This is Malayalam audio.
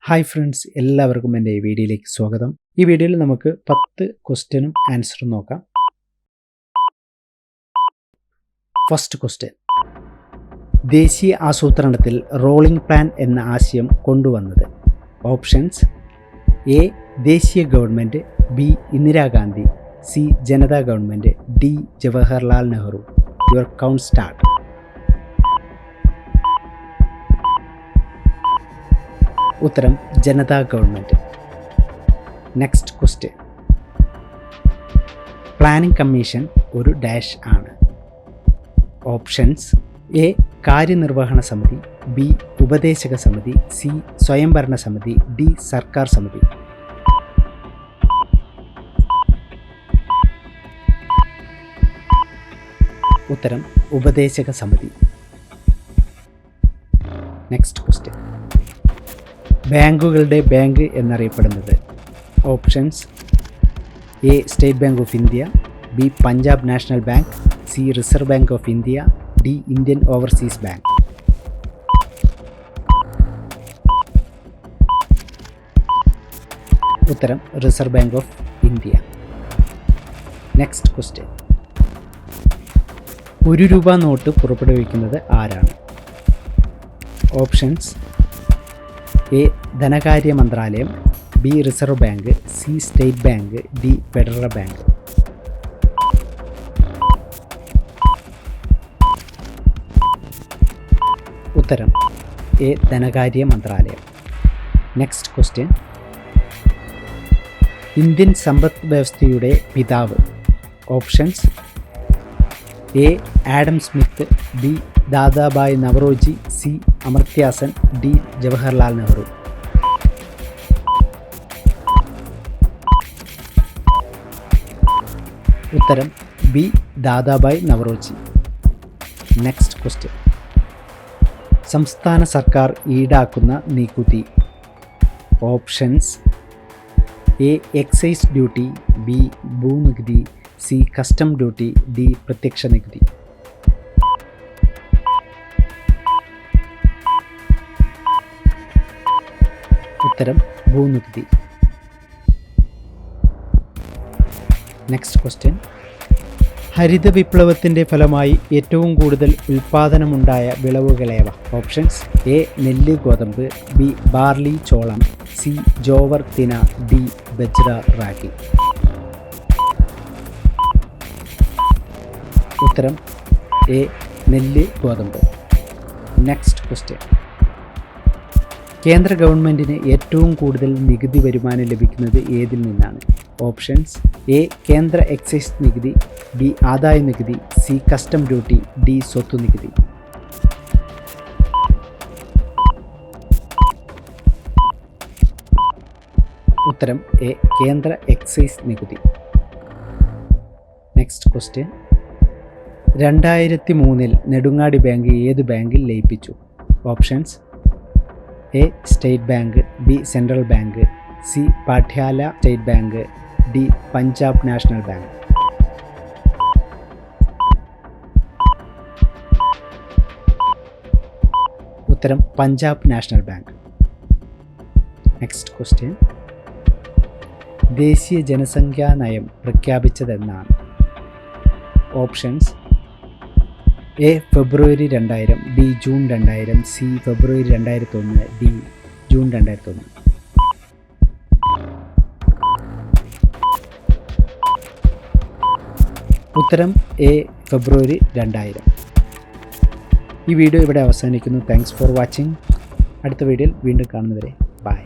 ഹായ് ഫ്രണ്ട്സ്, എല്ലാവർക്കും എൻ്റെ ഈ വീഡിയോയിലേക്ക് സ്വാഗതം. ഈ വീഡിയോയിൽ നമുക്ക് 10 ക്വസ്റ്റ്യനും ആൻസറും നോക്കാം. ഫസ്റ്റ് ക്വസ്റ്റ്യൻ: ദേശീയ ആസൂത്രണത്തിൽ റോളിംഗ് പ്ലാൻ എന്ന ആശയം കൊണ്ടുവന്നത്? ഓപ്ഷൻസ്: എ ദേശീയ government, B Indira Gandhi, C Janata government, D Jawaharlal Nehru. Your count start. ഉത്തരം Janata government. Next question: planning commission ഒരു ഡാഷ് ആണ്? ഓപ്ഷൻസ്: എ കാര്യനിർവഹണ സമിതി, ബി ഉപദേശക സമിതി, സി സ്വയംഭരണ സമിതി, ഡി സർക്കാർ സമിതി. ഉത്തരം ഉപദേശക സമിതി. നെക്സ്റ്റ് ക്വസ്റ്റ്യൻ: ബാങ്കുകളുടെ ബാങ്ക് എന്നറിയപ്പെടുന്നത്? Options: A State Bank of India, B Punjab National Bank, C Reserve Bank of India, D Indian Overseas Bank. ഉത്തരം Reserve Bank of India. Next question: ₹1 note പുറപ്പെടുവിക്കുന്നത് ആരാണ്? ഓപ്ഷൻസ്: എ ധനകാര്യ മന്ത്രാലയം, B Reserve Bank, C State Bank, D Federal Bank. ഉത്തരം എ ധനകാര്യ മന്ത്രാലയം. നെക്സ്റ്റ് ക്വസ്റ്റ്യൻ: ഇന്ത്യൻ സമ്പദ് വ്യവസ്ഥയുടെ പിതാവ്? Options: A Adam Smith, B Dadabhai Naoroji, C Amartya Sen, D Jawaharlal Nehru. ഉത്തരം B Dadabhai Naoroji. Next question: സംസ്ഥാന സർക്കാർ ഈടാക്കുന്ന നികുതി? Options: A excise duty, B ഭൂനികുതി, സി കസ്റ്റം ഡ്യൂട്ടി, ഡി പ്രത്യക്ഷ നികുതി. ഉത്തരം ഭൂനികുതി. നെക്സ്റ്റ് ക്വസ്റ്റ്യൻ: ഹരിത വിപ്ലവത്തിൻ്റെ ഫലമായി ഏറ്റവും കൂടുതൽ ഉൽപ്പാദനമുണ്ടായ വിളവുകളേവ? ഓപ്ഷൻസ്: എ നെല്ല് ഗോതമ്പ്, ബി ബാർലി ചോളം, സി ജോവർ തിന, ഡി ബജ്ര റാഗി. ഉത്തരം എ നെല്ല് ഗോതമ്പ്. നെക്സ്റ്റ് ക്വസ്റ്റ്യൻ: കേന്ദ്ര ഗവൺമെൻറ്റിന് ഏറ്റവും കൂടുതൽ നികുതി വരുമാനം ലഭിക്കുന്നത് ഏതിൽ നിന്നാണ്? ഓപ്ഷൻസ്: എ കേന്ദ്ര എക്സൈസ് നികുതി, ബി ആദായ നികുതി, സി കസ്റ്റം ഡ്യൂട്ടി, ഡി സ്വത്ത് നികുതി. ഉത്തരം എ കേന്ദ്ര എക്സൈസ് നികുതി. നെക്സ്റ്റ് ക്വസ്റ്റ്യൻ: 2003 നെടുങ്ങാടി ബാങ്ക് ഏത് ബാങ്കിൽ ലയിപ്പിച്ചു? Options: A State Bank, B Central Bank, C Patiala State Bank, D Punjab National Bank. ഉത്തരം Punjab National Bank. Next question: ദേശീയ ജനസംഖ്യാ നയം പ്രഖ്യാപിച്ചതെന്നാണ്? Options: A February 2000, B June 2000, C February 2001, D June 2001. ഉത്തരം എ ഫെബ്രുവരി 2000. ഈ വീഡിയോ ഇവിടെ അവസാനിക്കുന്നു. Thanks for watching. അടുത്ത വീഡിയോയിൽ വീണ്ടും കാണുന്നവരെ ബൈ.